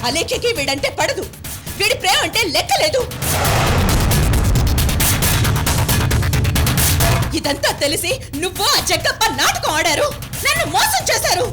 అలేఖ్యకి వీడంటే పడదు. వీడి ప్రేమ అంటే లెక్కలేదు. ఇదంతా తెలిసి నువ్వు ఆ జగ్గప్ప నాటకం ఆడారు, నన్ను మోసం చేశారు.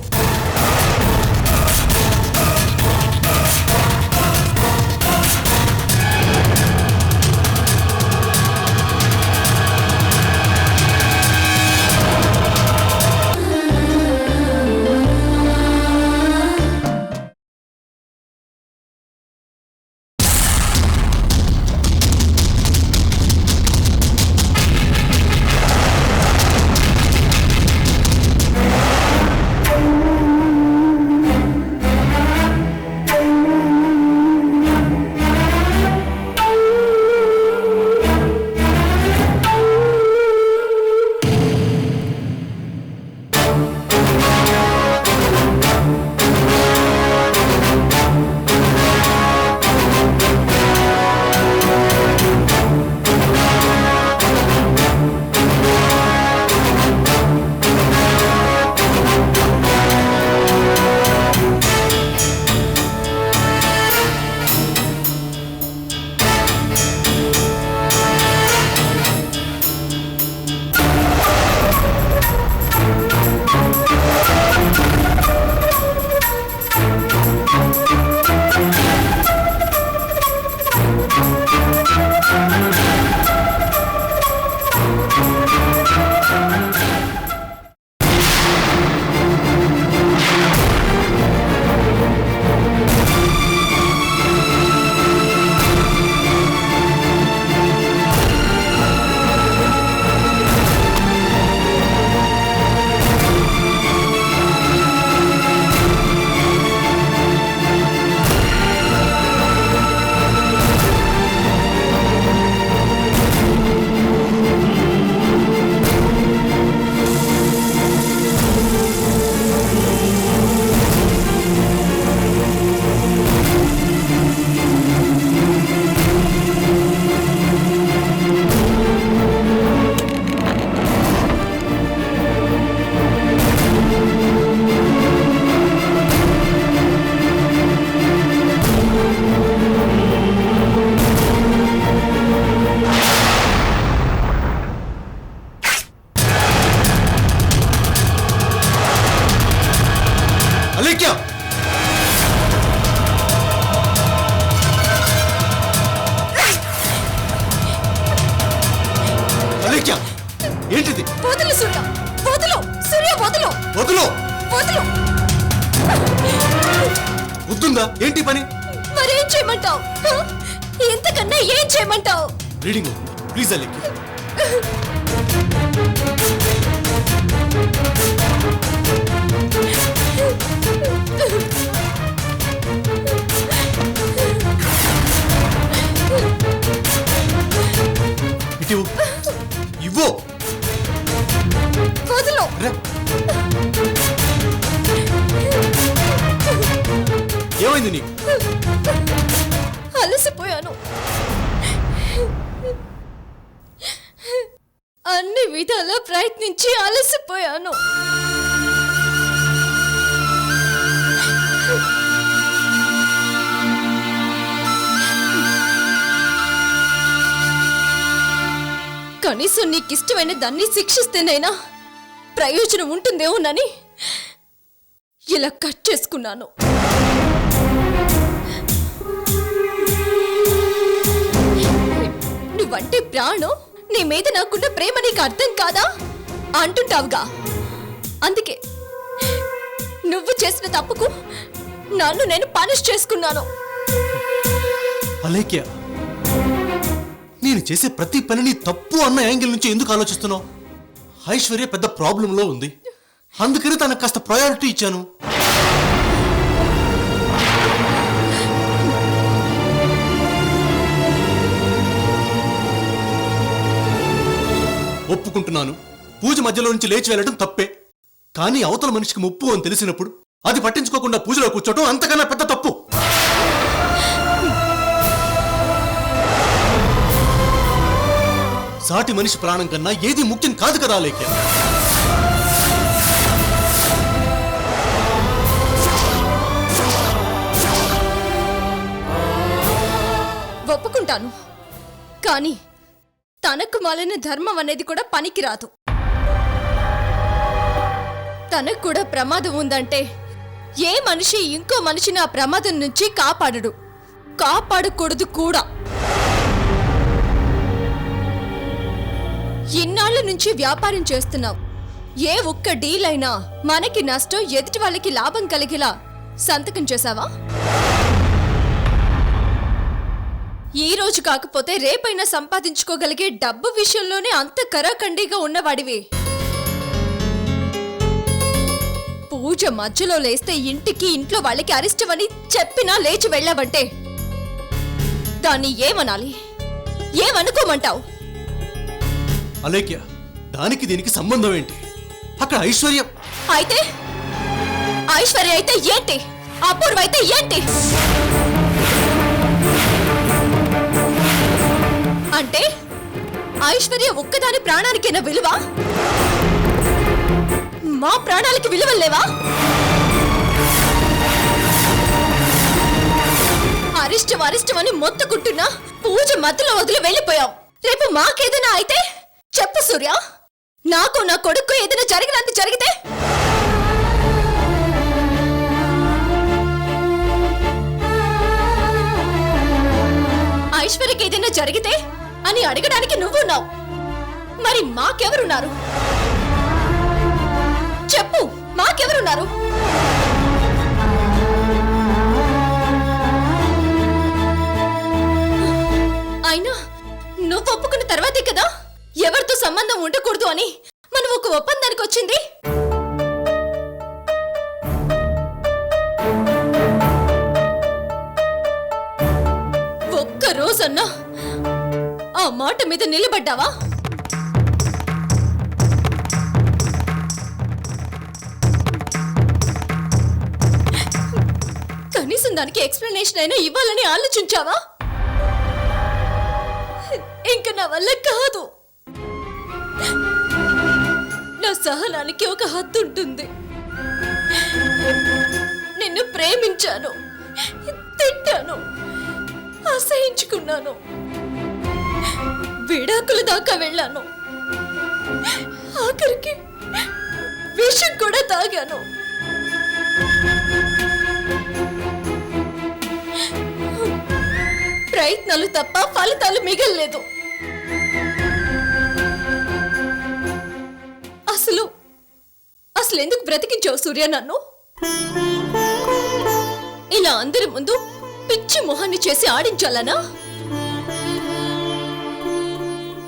ఏంటిది? వదులు సూర్య, వదులు సూర్య, వదులు వదులు వదులు. వద్దుందా? ఏంటి పని? మరేం చేయమంటావు? ఎంతకన్నా ఏం చేయమంటావు? Reading please Alekhya. ఇటు ఇవ్వు. వదులు. ఏమైంది నీకు? అలసిపోయాను. అన్ని విధాలా ప్రయత్నించి అలసిపోయాను. కనీసం నీకిష్టమైన దాన్ని శిక్షిస్తేనైనా ప్రయోజనం ఉంటుందేమోనని ఇలా కట్ చేసుకున్నాను. నువ్వంటే ప్రాణం, నీ మీద నాకున్న ప్రేమ నీకు అర్థం కాదా అంటుంటావుగా. అందుకే నువ్వు చేసిన తప్పుకు నన్ను నేను పనిష్ చేసుకున్నాను. అలేఖ్య, నేను చేసే ప్రతి పనిని తప్పు అన్న యాంగిల్ నుంచి ఎందుకు ఆలోచిస్తున్నావు? ఐశ్వర్య పెద్ద ప్రాబ్లంలో ఉంది, అందుకని తనకు కాస్త ప్రయారిటీ ఇచ్చాను. ఒప్పుకుంటున్నాను, పూజ మధ్యలో నుంచి లేచి వెళ్ళడం తప్పే. కానీ అవతల మనిషికి ముప్పు అని తెలిసినప్పుడు అది పట్టించుకోకుండా పూజలో కూర్చోవటం అంతకన్నా పెద్ద తప్పు. సాటి మనిషి ప్రాణం కన్నా ఏది ముఖ్యం కాదు కదా లేఖ్య. ఒప్పుకుంటాను. కానీ తనకు మాలిన ధర్మం అనేది కూడా పనికిరాదు. తనకు కూడా ప్రమాదం ఉందంటే ఏ మనిషి ఇంకో మనిషిని ఆ ప్రమాదం నుంచి కాపాడడు, కాపాడకూడదు కూడా. ఇన్నాళ్ల నుంచి వ్యాపారం చేస్తున్నావు. ఏ ఒక్క డీల్ అయినా మనకి నష్టం, ఎదుటి వాళ్ళకి లాభం కలిగేలా సంతకం చేశావా? ఈ రోజు కాకపోతే రేపైనా సంపాదించుకోగలిగే డబ్బు విషయంలోనే అంత కరాఖండిగా ఉన్నవాడివి. పూజ మధ్యలో లేస్తే ఇంట్లో వాళ్ళకి అరిష్టమని చెప్పినా లేచి వెళ్ళావంటే దాన్ని ఏమనాలి? ఏమనుకోమంటావు? అలేఖ్య, దానికి దీనికి సంబంధం ఏంటి? అక్కడ ఐశ్వర్యం అయితే ఐశ్వర్య అయితే ఏంటి? అపూర్వ అయితే ఏంటి? అంటే ఐశ్వర్య ఒక్కదాని ప్రాణానికైనా విలువ? మా ప్రాణాలకి విలువలేవా? అరిష్టం అని మొత్తుకుంటున్నా పూజ మధ్యలో వదిలి వెళ్ళిపోయావు. రేపు మాకేదైనా అయితే చెప్పు సూర్య. నాకు నా కొడుకు ఏదైనా జరిగినంత జరిగితే ఐశ్వర్యకి ఏదైనా జరిగితే అని అడగడానికి నువ్వున్నావు. మరి మాకెవరున్నారు? చెప్పు, మాకెవరున్నారు? అయినా నువ్వు ఒప్పుకున్న తర్వాతే కదా ఎవరితో సంబంధం ఉండకూడదు అని మనం ఒక ఒప్పందానికి వచ్చింది. ఒక్క రోజన్నా ఆ మాట మీద నిలబడ్డావా? కనీసం దానికి ఎక్స్ప్లెనేషన్ అయినా ఇవ్వాలని ఆలోచించావా? ఇంకా నా వల్ల కాదు. నా సహనానికి ఒక హద్దు ఉంటుంది. నిన్ను ప్రేమించాను, తిట్టాను, అసహించుకున్నాను, విడాకుల దాకా వెళ్ళాను, ఆఖరికి విషం కూడా తాగాను. ప్రయత్నాలు తప్ప ఫలితాలు మిగల్లేదు. అసలు ఎందుకు బ్రతికించావు సూర్య నన్ను? ఇలా అందరి ముందు పిచ్చి మొహాన్ని చేసి ఆడించాలనా?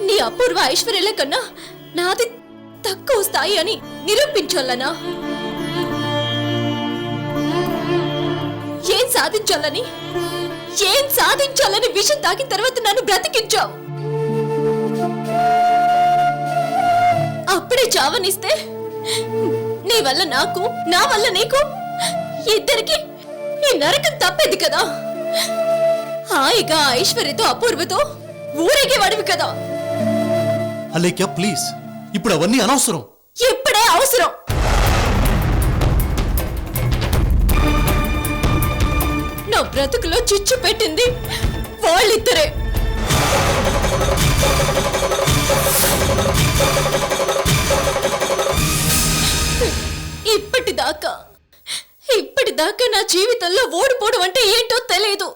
నీ అపూర్వ ఐశ్వర్యాల కన్నా నాది తక్కువ స్థాయి అని నిరూపించాలనా? ఏం సాధించాలని విషం తాగిన తర్వాత నన్ను బ్రతికించావు. అప్పుడే చావనిస్తే నీ వల్ల నాకు, నా వల్ల నీకు, ఇద్దరికి ఈ నరకం తప్పేది కదా. హాయిగా ఐశ్వర్యతో అపూర్వతో ఊరేగేవాడివి కదా. అలేఖ్య ప్లీజ్, ఇప్పుడు అవన్నీ అనవసరం. ఇప్పుడే అవసరం. నా బ్రతుకులో చిచ్చు పెట్టింది వాళ్ళిద్దరే. ఇప్పటిదాకా నా జీవితంలో ఓడిపోవడం అంటే ఏంటో తెలియదు.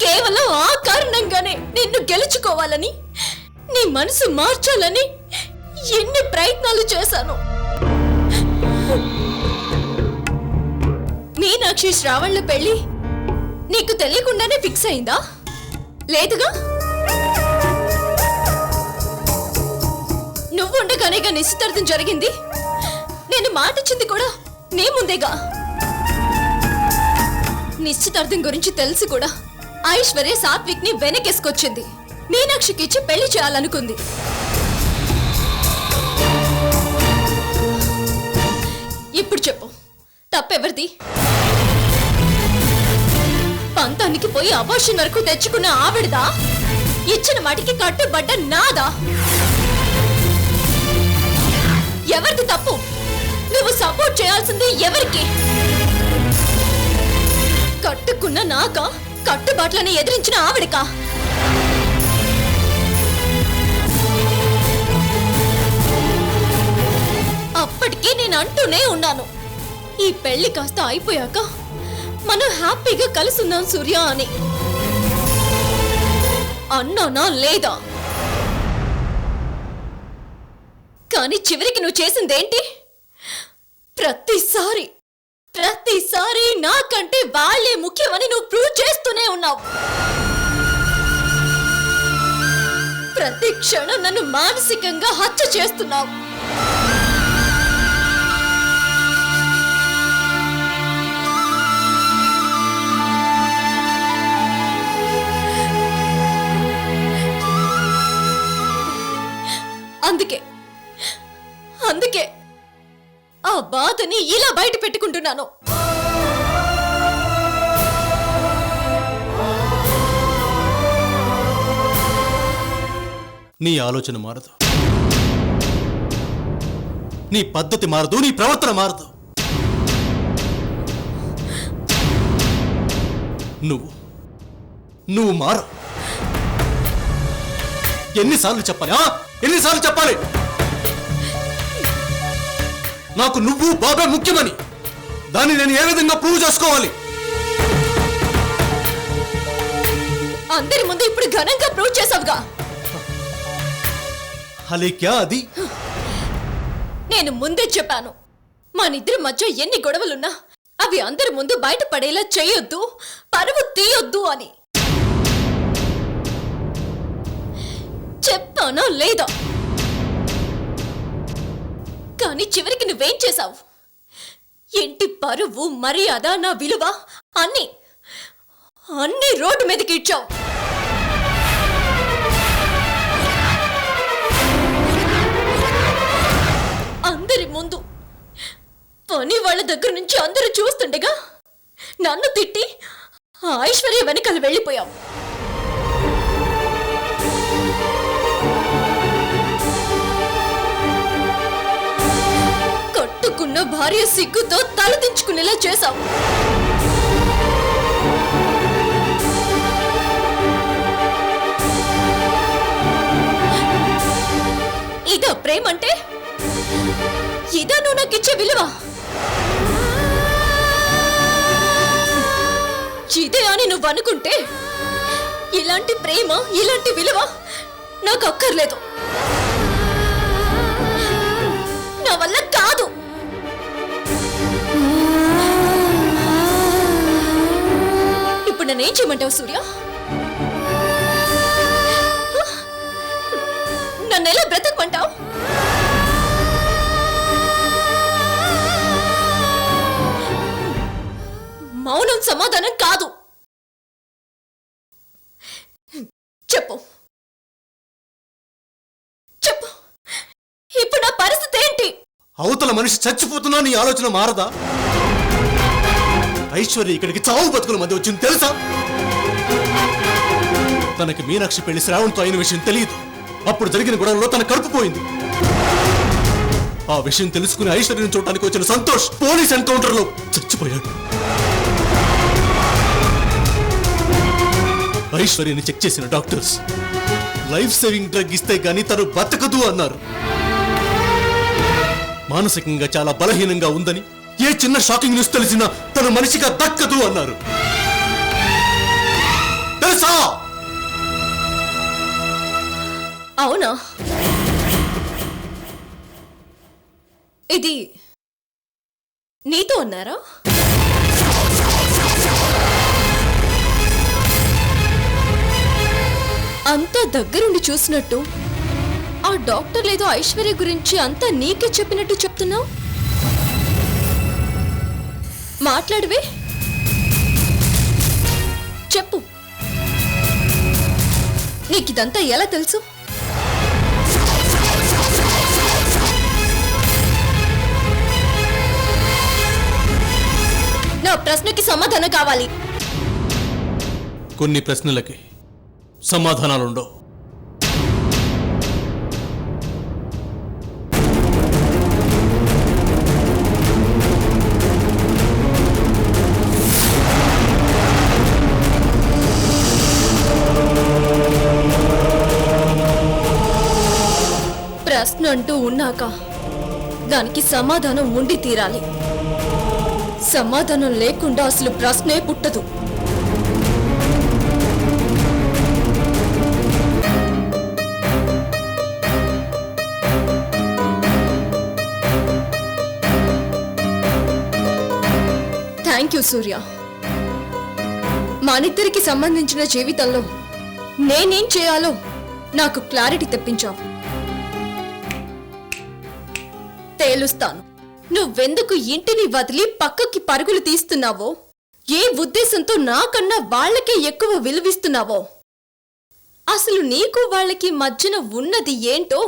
కేవలం ఆ కారణంగానే నిన్ను గెలుచుకోవాలని, నీ మనసు మార్చాలని ఎన్ని ప్రయత్నాలు చేశాను. మీనాక్షి శ్రావణ్ల పెళ్లి నీకు తెలియకుండానే ఫిక్స్ అయిందా? లేదుగా. నువ్వు ఉండగానేగా నిశ్చితార్థం జరిగింది. నేను మాటిచ్చింది కూడా నీ ముందేగా. నిశ్చితార్థం గురించి తెలిసి కూడా ఐశ్వర్య సాత్విక్ ని వెనకేసుకొచ్చింది. మీనాక్షికి ఇచ్చి పెళ్లి చేయాలనుకుంది. ఇప్పుడు చెప్పు, తప్పెవరిది? పంతానికి పోయి అబార్షన్ వరకు తెచ్చుకున్న ఆవిడదా? ఇచ్చిన మాటికి కట్టుబడ్డ నాదా? ఎవరిది తప్పు? నువ్వు సపోర్ట్ చేయాల్సింది ఎవరికి? కట్టుకున్న నాకా, కట్టుబాట్లని ఎదిరించిన ఆవిడకా? అప్పటికీ నేను అంటూనే ఉన్నాను, ఈ పెళ్లి కాస్త అయిపోయాక మనం హ్యాపీగా కలుసున్నాం సూర్య అని. అన్నానా లేదా? కానీ చివరికి నువ్వు చేసిందేంటి? ప్రతిసారి నాకంటే వాళ్ళే ముఖ్యమని నువ్వు ప్రూవ్ చేస్తూనే ఉన్నావు. ప్రతి క్షణం నన్ను మానసికంగా హత్య చేస్తున్నావు. అందుకే ఆ బాధని ఇలా బయట పెట్టుకుంటున్నాను. నీ ఆలోచన మారదు, నీ పద్ధతి మారదు, నీ ప్రవర్తన మారదు. నువ్వు మారు. ఎన్నిసార్లు చెప్పాలి? నాకు నువ్వు బాబే ముఖ్యమని. దాన్ని నేను ఏ విధంగా ప్రూవ్ చేసుకోవాలి? అందరి ముందు ఇప్పుడు ఘనంగా ప్రూవ్ చేసావుగా. అలేక్యా, అది నేను ముందే చెప్పాను, మనిద్దరి మధ్య ఎన్ని గొడవలున్నా అవి అందరి ముందు బయటపడేలా చేయొద్దు, పరువు తీయొద్దు అని. చెప్పానా లేదా? కానీ చివరికి నువ్వేం చేశావు? ఇంటి పరువు, మర్యాద, నా విలువ అన్ని రోడ్డు మీదకి ఇచ్చావు. అందరి ముందు పని వాళ్ళ దగ్గర నుంచి అందరూ చూస్తుండగా నన్ను తిట్టి ఐశ్వర్య వెనకాల వెళ్ళిపోయావు. కట్టుకున్న భార్య సిగ్గుతో తలదించుకునేలా చేశావు. ఇదా ప్రేమంటే? ఇదా నువ్వు నాకు ఇచ్చే విలువ? ఇదే అని నువ్వు అనుకుంటే ఇలాంటి ప్రేమ, ఇలాంటి విలువ నాకు అక్కర్లేదు. నా వల్ల కాదు. ఇప్పుడు నన్నేం చేయమంటావు సూర్య? నన్ను ఎలా బ్రతకమంటావు? మౌనం సమాధానం కాదు. చెప్పు, ఇప్పుడు నా పరిస్థితి ఏంటి? అవతల మనిషి చచ్చిపోతున్నా నీ ఆలోచన మారదా? ఐశ్వర్య ఇక్కడికి చావు బతుకుల మధ్య వచ్చింది తెలుసా? తనకి మీనాక్షి పెళ్లి శ్రావణ్తో అయిన విషయం తెలియదు. అప్పుడు జరిగిన గొడవలో తన కడుపు పోయింది. ఆ విషయం తెలుసుకుని ఐశ్వర్యను చూడటానికి వచ్చిన సంతోష్ పోలీస్ ఎన్కౌంటర్ లో చచ్చిపోయాడు. ఐశ్వర్యని చెక్ చేసిన డాక్టర్స్ లైఫ్ సేవింగ్ డ్రగ్ ఇస్తే గానీ తను బతకదు అన్నారు. మానసికంగా చాలా బలహీనంగా ఉందని, ఏ చిన్న షాకింగ్ న్యూస్ తెలిసినా తను మనిషిగా దక్కదు అన్నారు. తెలుసా? అవునా? ఇది నీతో అన్నారా? అంతా దగ్గరుండి చూసినట్టు ఆ డాక్టర్ లేదో ఐశ్వర్య గురించి అంతా నీకే చెప్పినట్టు చెప్తున్నావు. మాట్లాడవే, చెప్పు. నీకిదంతా ఎలా తెలుసు? నా ప్రశ్నకి సమాధానం కావాలి. కొన్ని ప్రశ్నలకి సమాధానాలుండవు. అంటూ ఉన్నాక దానికి సమాధానం ఉండి తీరాలి. సమాధానం లేకుండా అసలు ప్రశ్నే పుట్టదు. థ్యాంక్ యూ సూర్య. మనిద్దరికి సంబంధించిన జీవితంలో నేనేం చేయాలో నాకు క్లారిటీ తెప్పించావు. తేలుస్తాను నువ్వెందుకు ఇంటిని వదిలి పక్కకి పరుగులు తీస్తున్నావో, ఏ ఉద్దేశంతో నాకన్నా వాళ్ళకే ఎక్కువ విలువిస్తున్నావో, అసలు నీకు వాళ్ళకి మధ్యన ఉన్నది ఏంటో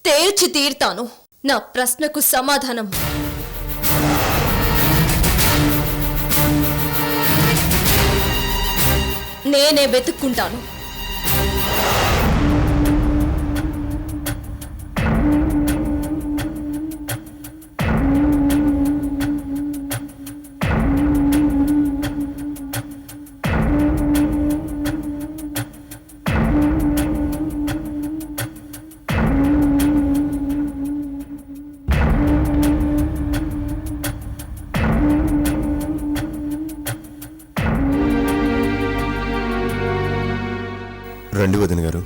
తేల్చి తీరుతాను. నా ప్రశ్నకు సమాధానం నేనే వెతుక్కుంటాను. రండి వదిన గారు.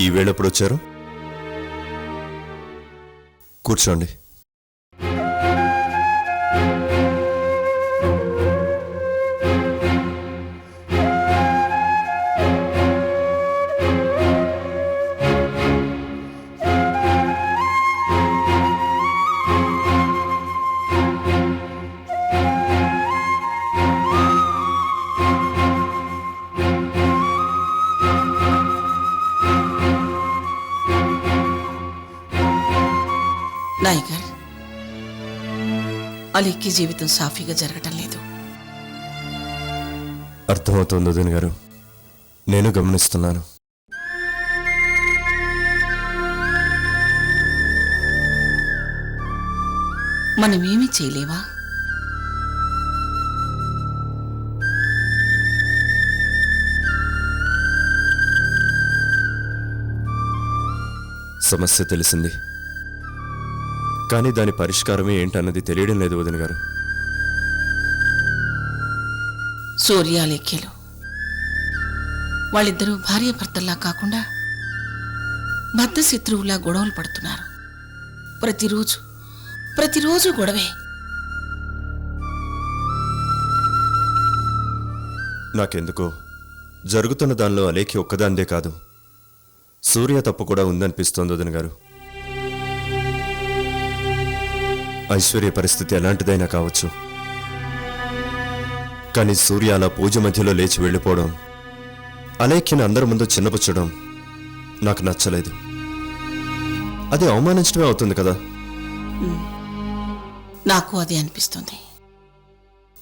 ఈ వేళప్పుడు వచ్చారు? కూర్చోండి. నాయకర్, అలీకి జీవితం సాఫీగా జరగటం లేదు. అర్థమవుతోంది వదిన గారు, నేను గమనిస్తున్నాను. మనమేమీ చేయలేవా? సమస్య తెలిసింది, కానీ దాని పరిష్కారమే ఏంటన్నది తెలియడం లేదు వదిన గారు. సూర్య లేఖ్యలు వాళ్ళిద్దరూ భార్యాభర్తల్లా కాకుండా బద్ధ శత్రువులా గొడవలు పడుతున్నారు. ప్రతిరోజు గొడవే. నాకెందుకో జరుగుతున్న దానిలో అలేఖ్య ఒక్కదాందే కాదు, సూర్య తప్పు కూడా ఉందనిపిస్తోంది వదిన గారు. ఐశ్వర్య పరిస్థితి ఎలాంటిదైనా కావచ్చు, కానీ సూర్య అలా పూజ మధ్యలో లేచి వెళ్ళిపోవడం, అలేఖ్యని అందరి ముందు చిన్నపుచ్చడం నాకు నచ్చలేదు. అది అవమానించడమే అవుతుంది కదా. నాకు అదే అనిపిస్తుంది.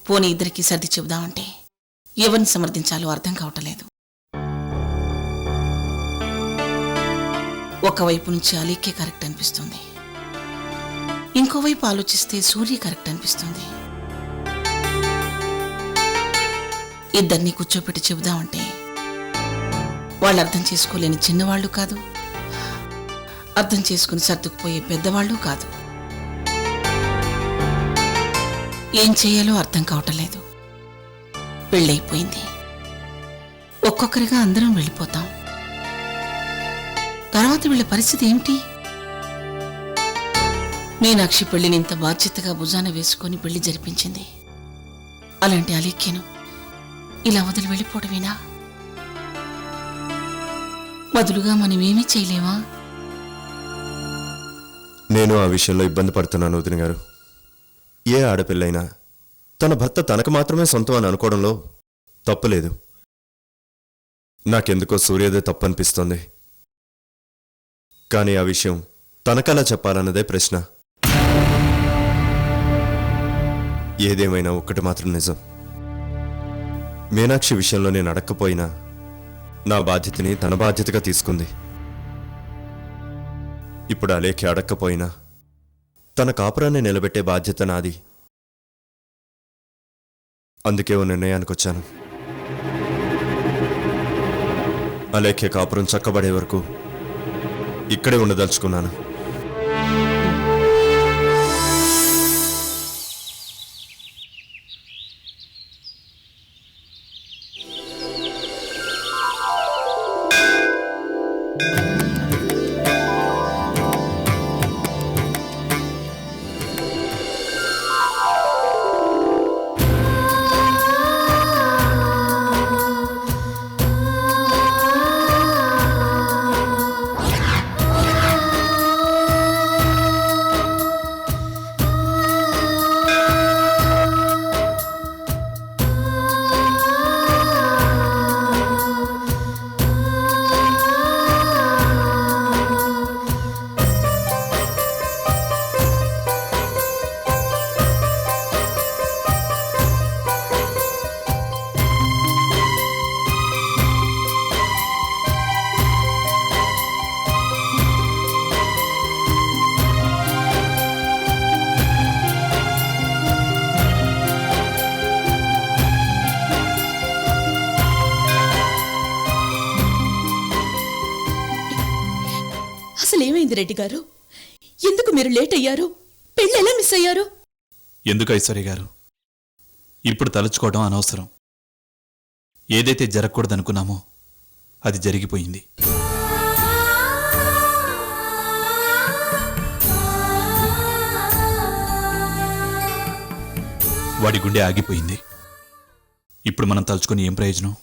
పోనీ ఇద్దరికి సర్ది చెబుదామంటే ఎవరిని సమర్థించాలో అర్థం కావటలేదు. ఒకవైపు నుంచి అలీకే కరెక్ట్ అనిపిస్తుంది, ఇంకోవైపు ఆలోచిస్తే సూర్య కరెక్ట్ అనిపిస్తుంది. ఇద్దరిని కూర్చోపెట్టి చెబుదామంటే వాళ్ళు అర్థం చేసుకోలేని చిన్నవాళ్ళు కాదు, అర్థం చేసుకుని సర్దుకుపోయే పెద్దవాళ్ళు కాదు. ఏం చేయాలో అర్థం కావటం లేదు. పెళ్ళైపోయింది, ఒక్కొక్కరిగా అందరం వెళ్ళిపోతాం. తర్వాత వీళ్ళ పరిస్థితి ఏమిటి? మీనాక్షి పెళ్లిని ఇంత బాధ్యతగా భుజాన వేసుకొని పెళ్లి జరిపించింది. అలాంటి అలేఖ్యను ఇలా వదిలి వెళ్ళిపోవడమేనా? బదులుగా మనమేమీ చేయలేమా? నేను ఆ విషయంలో ఇబ్బంది పడుతున్నాను వదిన గారు. ఏ ఆడపిల్లైనా తన భర్త తనకు మాత్రమే సొంతం అని అనుకోవడంలో తప్పులేదు. నాకెందుకో సూర్యదే తప్పనిపిస్తోంది. కానీ ఆ విషయం తనకలా చెప్పాలన్నదే ప్రశ్న. ఏదేమైనా ఒక్కటి మాత్రం నిజం, మీనాక్షి విషయంలో నేను అడక్కపోయినా నా బాధ్యతని తన బాధ్యతగా తీసుకుంది. ఇప్పుడు అలేఖ్య అడక్కపోయినా తన కాపురాన్ని నిలబెట్టే బాధ్యత నాది. అందుకే ఓ నిర్ణయానికి వచ్చాను. అలేఖ్య కాపురం చక్కబడే వరకు ఇక్కడే ఉండదలుచుకున్నాను. అసలేమైంది రెడ్డి గారు? ఎందుకు మీరు లేట్ అయ్యారు? పెళ్ళి ఎలా మిస్ అయ్యారు? ఎందుకు ఐశ్వర్య గారు ఇప్పుడు తలుచుకోవడం అనవసరం. ఏదైతే జరగకూడదనుకున్నామో అది జరిగిపోయింది. వాడి గుండె ఆగిపోయింది. ఇప్పుడు మనం తలుచుకొని ఏం ప్రయోజనం?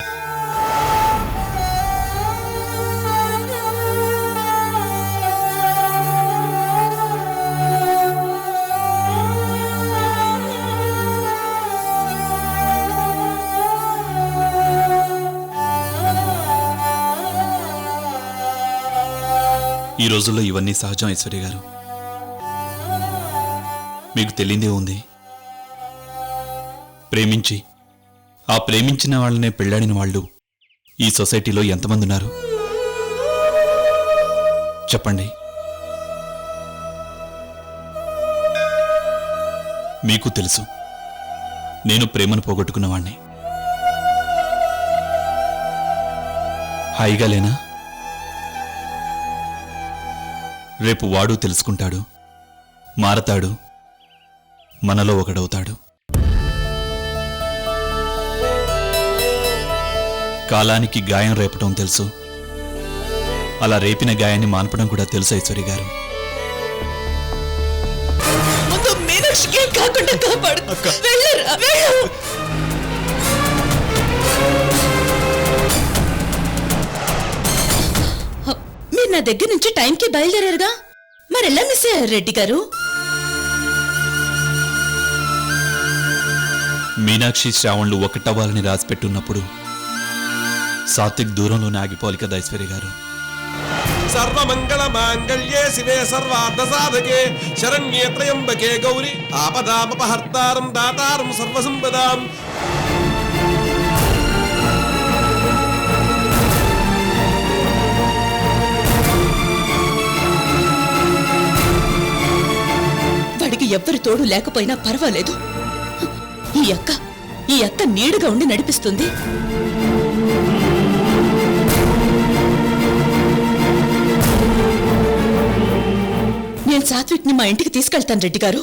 ఈ రోజుల్లో ఇవన్నీ సహజం ఐశ్వర్య గారు. మీకు తెలియందే ఉంది. ప్రేమించి ఆ ప్రేమించిన వాళ్ళనే పెళ్ళాడిన వాళ్ళు ఈ సొసైటీలో ఎంతమంది ఉన్నారు చెప్పండి. మీకు తెలుసు నేను ప్రేమను పోగొట్టుకున్నవాణ్ణి. హాయిగా లేనా? రేపు వాడు తెలుసుకుంటాడు, మారతాడు, మనలో ఒకడవుతాడు. కాలానికి గాయం రేపటం తెలుసు, అలా రేపిన గాయాన్ని మాన్పడం కూడా తెలుసు ఐశ్వర్య గారు. ముందు మీనాక్షికి ఏం కాకుండా కాపాడు. వెళ్ళరా, వెళ్ళు. మీరు నా దగ్గర నుంచి టైంకి బయలుదేరారుగా, మరెలా మిస్ అయ్యారు రెడ్డి గారు? మీనాక్షి శ్రావణ్లు ఒకటవ్వాలని రాసిపెట్టున్నప్పుడు సాత్విక్ దూరంలోనే ఆగిపోవాలి కదా ఐశ్వర్య గారు. సర్వమంగళ మాంగళ్యే శివే సర్వార్థ సాధకే శరణ్యే త్రయంబకే గౌరి ఆపదామపహర్తారం దాతారం సర్వసంపదాం. వాడికి ఎవ్వరి తోడు లేకపోయినా పర్వాలేదు. ఈ అక్క నీడుగా ఉండి నడిపిస్తుంది. నేను సాత్విక్ని మా ఇంటికి తీసుకెళ్తాను రెడ్డి గారు.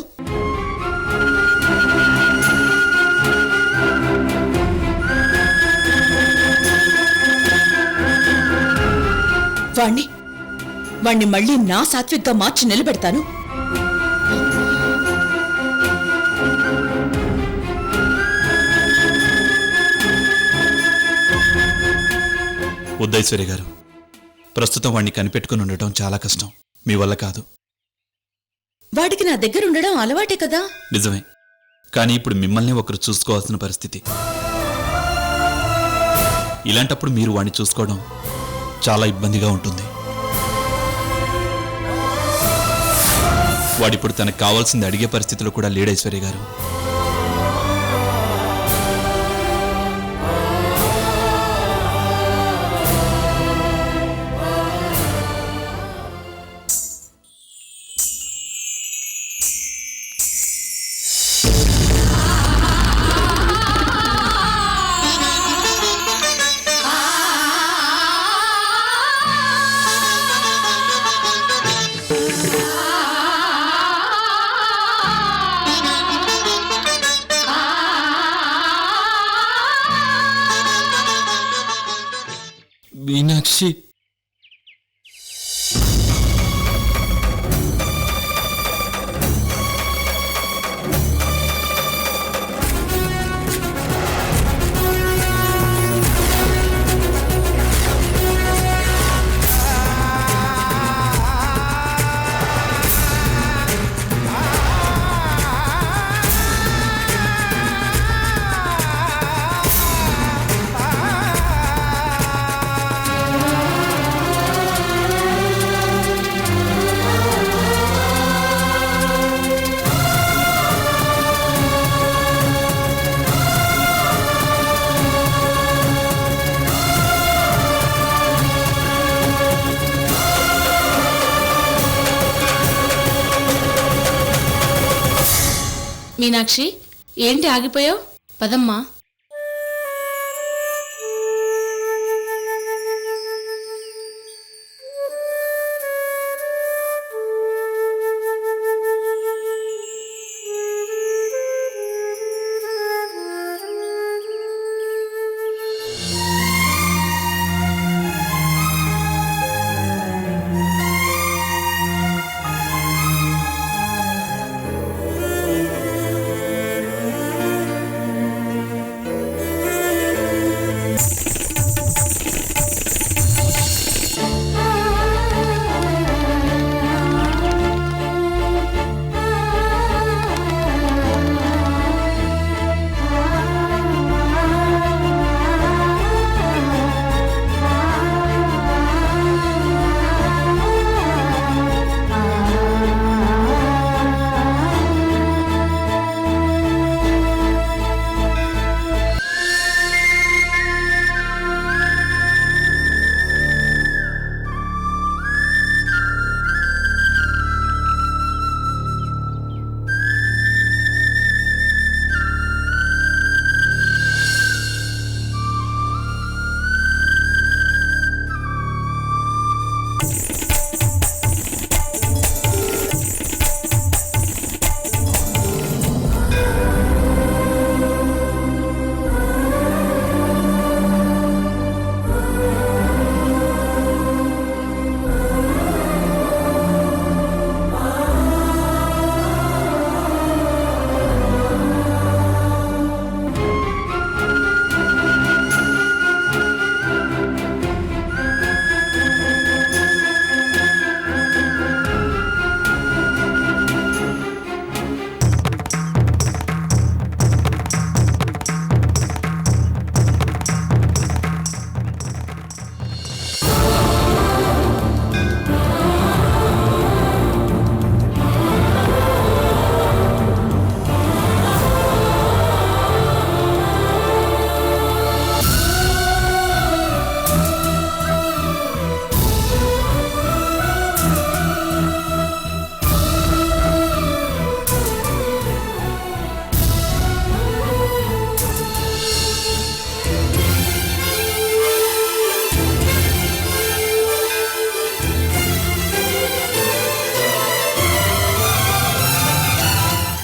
వాణ్ణి మళ్ళీ నా సాత్విక్గా మార్చి నిలబెడతాను. ఉద్దైశ్వర్య గారు, ప్రస్తుతం వాణ్ణి కనిపెట్టుకుని ఉండటం చాలా కష్టం. మీ వల్ల కాదు. వాడికి నా దగ్గర ఉండడం అలవాటే కదా. నిజమే, కానీ ఇప్పుడు మిమ్మల్ని ఒకరు చూసుకోవాల్సిన పరిస్థితి. ఇలాంటప్పుడు మీరు వాణ్ణి చూసుకోవడం చాలా ఇబ్బందిగా ఉంటుంది. వాడిప్పుడు తనకు కావాల్సింది అడిగే పరిస్థితిలో కూడా లేడు ఐశ్వర్య గారు. మీనాక్షి మీనాక్షి ఏంటి ఆగిపోయావు? పదమ్మా.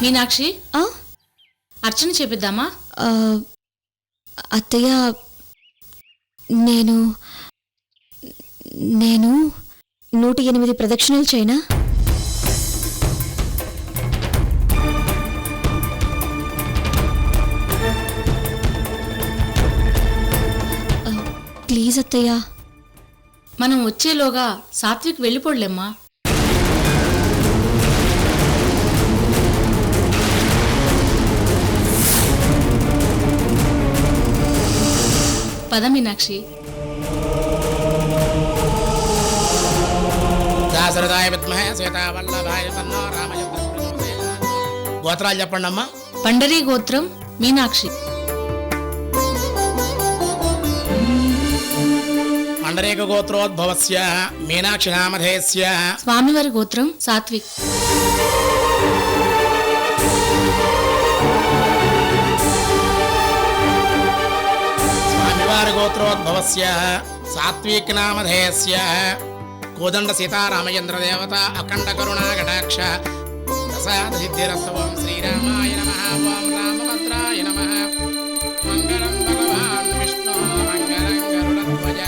మీనాక్షి అర్చన చేపిద్దామా? అత్తయ్య నేను నేను 108 ప్రదక్షిణలు చేయనా? ప్లీజ్ అత్తయ్య. మనం వచ్చేలోగా సాత్విక్ వెళ్ళిపోడలేమ్మా. పద మీనాక్షి. గోత్రాలు చెప్పండి అమ్మా. పండరీ గోత్రం మీనాక్షి. పండరీక గోత్రోద్భవస్య మీనాక్షి నామధేయస్య. స్వామివారి గోత్రం సాత్విక్. స్వామివారి గోత్రోద్భవస్య సాత్విక్ నామధేయస్య. కోదండ సీతారామచంద్ర దేవత అఖండ కరుణా కటాక్ష ప్రసాద సిద్ధిరస్తవం. శ్రీరామాయ నమః. ఓం రామభద్రాయ నమః. మంగళం భగవాన్ విష్ణు మంగళం గరుడధ్వజ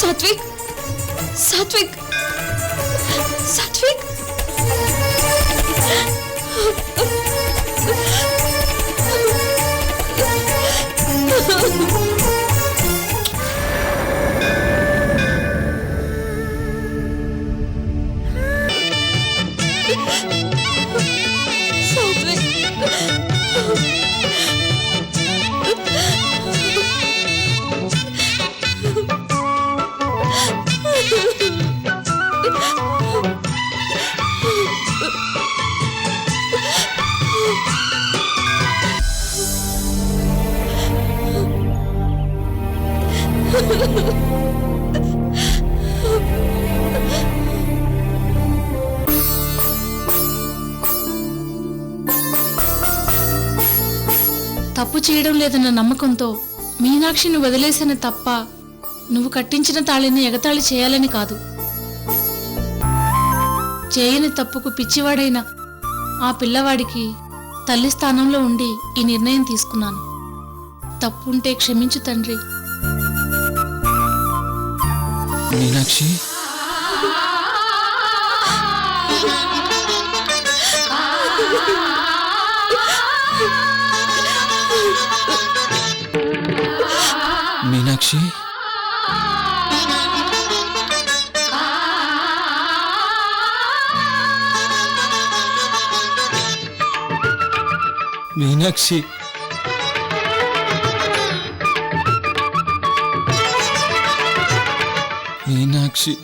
సాత్విక్ సాత్విక్ సాత్విక్ తప్పు చేయడం లేదన్న నమ్మకంతో మీనాక్షిని వదిలేసిన తప్ప నువ్వు కట్టించిన తాళిని ఎగతాళి చేయాలని కాదు. చేయని తప్పుకు పిచ్చివాడైన ఆ పిల్లవాడికి తల్లి స్థానంలో ఉండి ఈ నిర్ణయం తీసుకున్నాను. తప్పుంటే క్షమించు తండ్రి. మీనాక్షి, మీనాక్షి, మీనాక్షి, మీనాక్షి.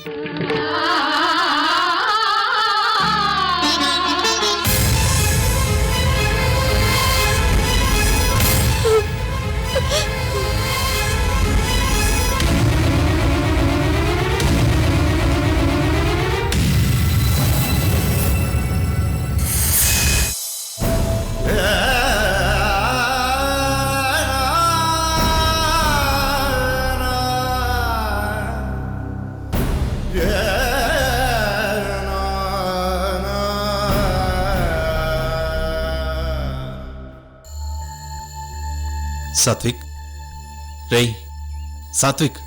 సాత్విక్, రేయ్ సాత్విక్.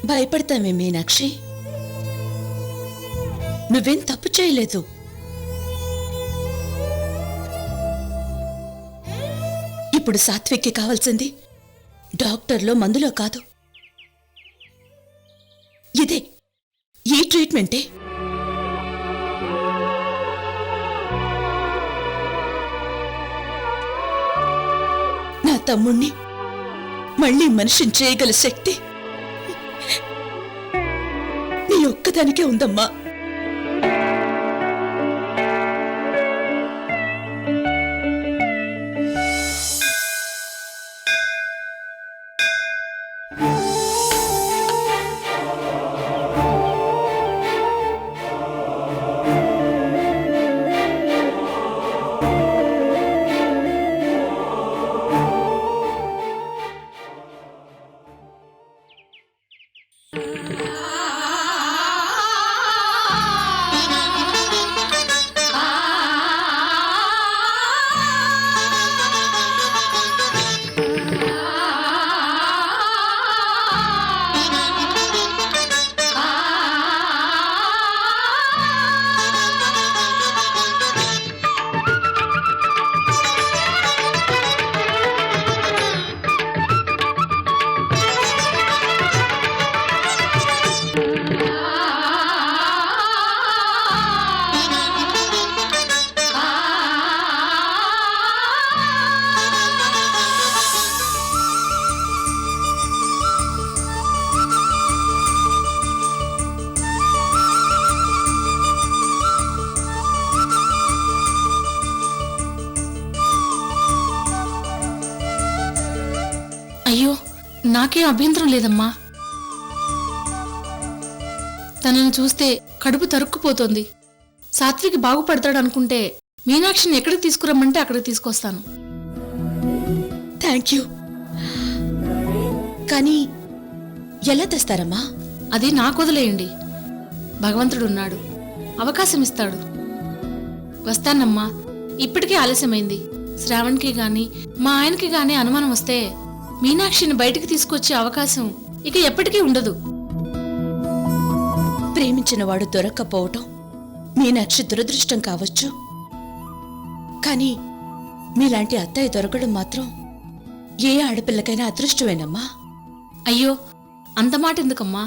భయపడతామే మీనాక్షి, నువ్వేం తప్పు చేయలేదు. ఇప్పుడు సాత్విక్కి కావాల్సింది డాక్టర్లో మందులో కాదు, ఇదే ఈ ట్రీట్మెంటే. నా తమ్ముణ్ణి మళ్ళీ మనిషిని చేయగల శక్తి నీ ఒక్కదానికే ఉందమ్మా. అయ్యో నాకేం అభ్యంతరం లేదమ్మా. తనను చూస్తే కడుపు తరుక్కుపోతోంది. సాత్విక్ బాగుపడతాడు అనుకుంటే మీనాక్షిని ఎక్కడికి తీసుకురమ్మంటే అక్కడికి తీసుకొస్తాను. Thank you. కానీ ఎలా తెస్తారమ్మా? అది నాకు వదిలేయండి. భగవంతుడున్నాడు, అవకాశం ఇస్తాడు. వస్తానమ్మా. ఇప్పటికే ఆలస్యమైంది. శ్రావణ్కి గాని మా ఆయనకి గాని అనుమానం వస్తే మీనాక్షిని బయటికి తీసుకొచ్చే అవకాశం ఇక ఎప్పటికీ ఉండదు. ప్రేమించిన వాడు దొరక్కపోవటం మీనాక్షి దురదృష్టం కావచ్చు. కానీ మీలాంటి అత్తయ్య దొరకడం మాత్రం ఏ ఆడపిల్లకైనా అదృష్టమేనమ్మా. అయ్యో అంత మాట ఎందుకమ్మా.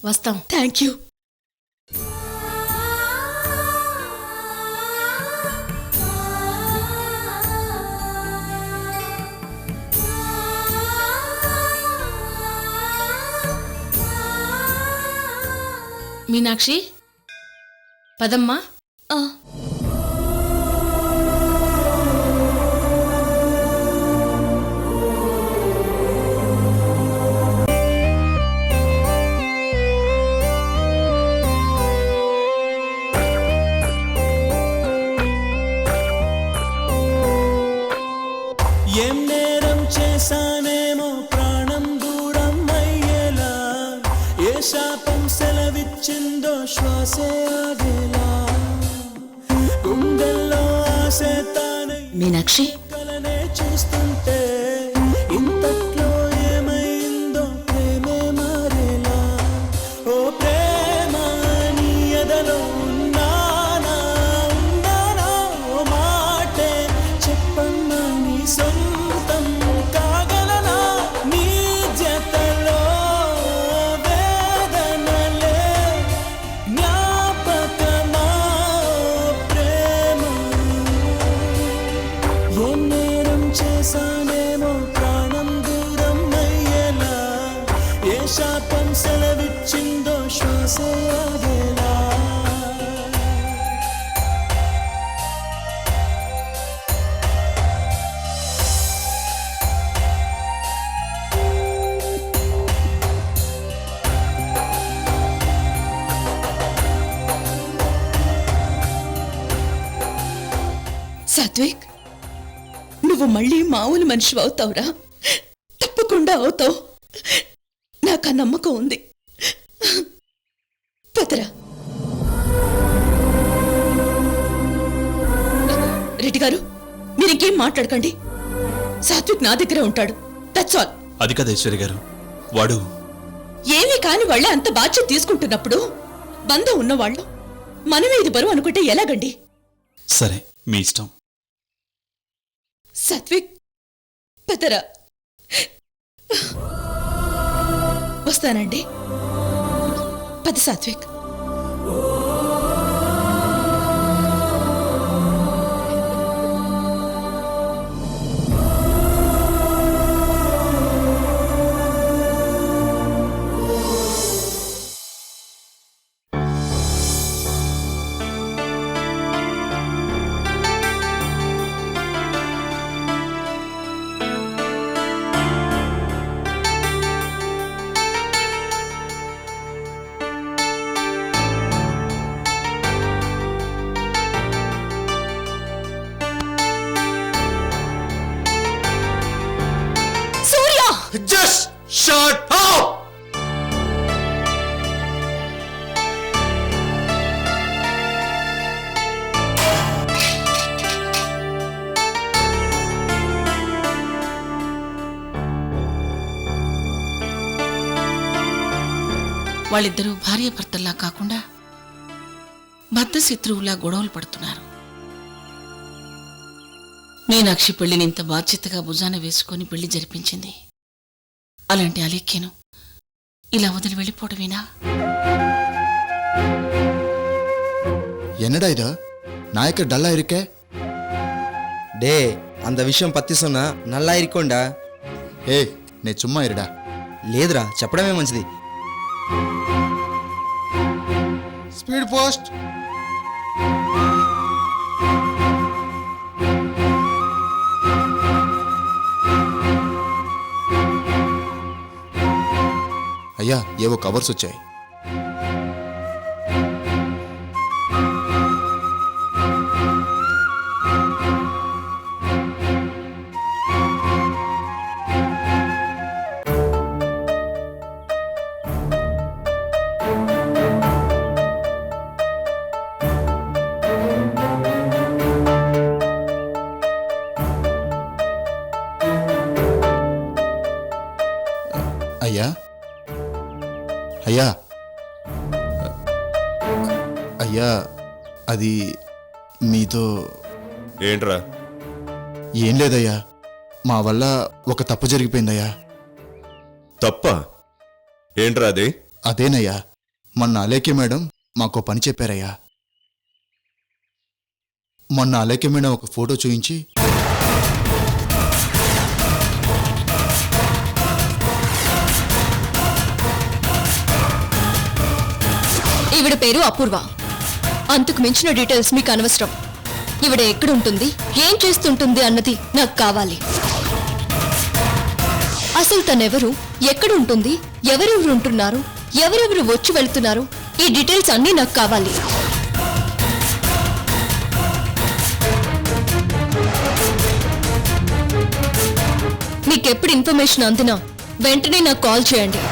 వస్తాం. Thank you. మీనాక్షి పదమ్మా. ఆ, ఏం నేరం చేశానేమో ప్రాణం దూరం అయ్యేలా, ఏ శాపం సెలవిచ్చిందో శ్వాసే ఆగేలా, గుండెల్లో ఆసే తానై మీనాక్షి కలనే చూస్తుంటే ఇంతట్లో ఏమైందో ప్రేమే మారేలా. ఓ ప్రేమ నీ ఎదలో ఉన్నానా ఉన్నానా, ఓ మాటే చెప్పమ్మా నీ సొంతం కాగలనా, నీ జతలో వేదనలే జ్ఞాపకమా ప్రేమ. ఏం నేరం చేశానేమో ప్రాణం దూరం అయ్యేలా, ఏ శాపం సెలవిచ్చిందో శ్వాసే ఆగేలా. సాత్విక్, నువ్వు మళ్ళీ మామూలు మనిషి అవుతావురా. తప్పకుండా అవుతావు. నాకు ఆ నమ్మకం ఉంది. పదరా. రెడ్డి గారు, మీరింకేం మాట్లాడకండి. సాత్విక్ నా దగ్గర ఉంటాడు. That's all. అది కదా ఐశ్వర్య గారు, వాడు ఏమీ కాని వాళ్ళే అంత బాధ్యత తీసుకుంటున్నప్పుడు బంధం ఉన్నవాళ్ళు మనమే ఇది బరువు అనుకుంటే ఎలాగండి? సరే మీ ఇష్టం. సాత్విక్ పదరా. వస్తానండి. పద సాత్విక్. Just shut up! వాళ్ళిద్దరూ భార్యాభర్తల్లా కాకుండా బద్ధశత్రువులా గొడవలు పడుతున్నారు. మీనాక్షి పెళ్లిని ఇంత బాధ్యతగా భుజాన వేసుకొని పెళ్లి జరిపించింది. అలాంటి అలేఖ్యను ఇలా వదిలి వెళ్ళిపోవడమేనా? என்னடா இது நாயக்க டல்லா இருக்கே? டே அந்த விஷயம் பத்தி சொன்னா நல்லா இருக்கும்டா. ஏய் நீ சும்மா இருடா. లేదురా చెప్పడమే మంచిది. Speed post. ఏవో కవర్స్ వచ్చాయి. అయ్యా అయ్యా అయ్యా అది మీతో ఏంట్రా? ఏం లేదయ్యా, మా వల్ల ఒక తప్పు జరిగిపోయిందయ్యా. తప్ప ఏంట్రా అది? అదేనయ్యా, మొన్న అలేఖ్య మేడం మాకో పని చెప్పారయ్యా. మొన్న అలేఖ్య మేడం ఒక ఫోటో చూయించి ఈవిడ పేరు అపూర్వ. అంతకు మించిన డీటెయిల్స్ మీకు అనవసరం. ఈవిడ ఎక్కడుంటుంది, ఏం చేస్తుంటుంది అన్నది నాకు కావాలి. అసలు తనెవరు, ఎక్కడ ఉంటుంది, ఎవరెవరు ఉంటున్నారు, ఎవరెవరు వచ్చి వెళ్తున్నారు, ఈ డీటెయిల్స్ అన్నీ నాకు కావాలి. మీకెప్పుడు ఇన్ఫర్మేషన్ అందినా వెంటనే నాకు కాల్ చేయండి.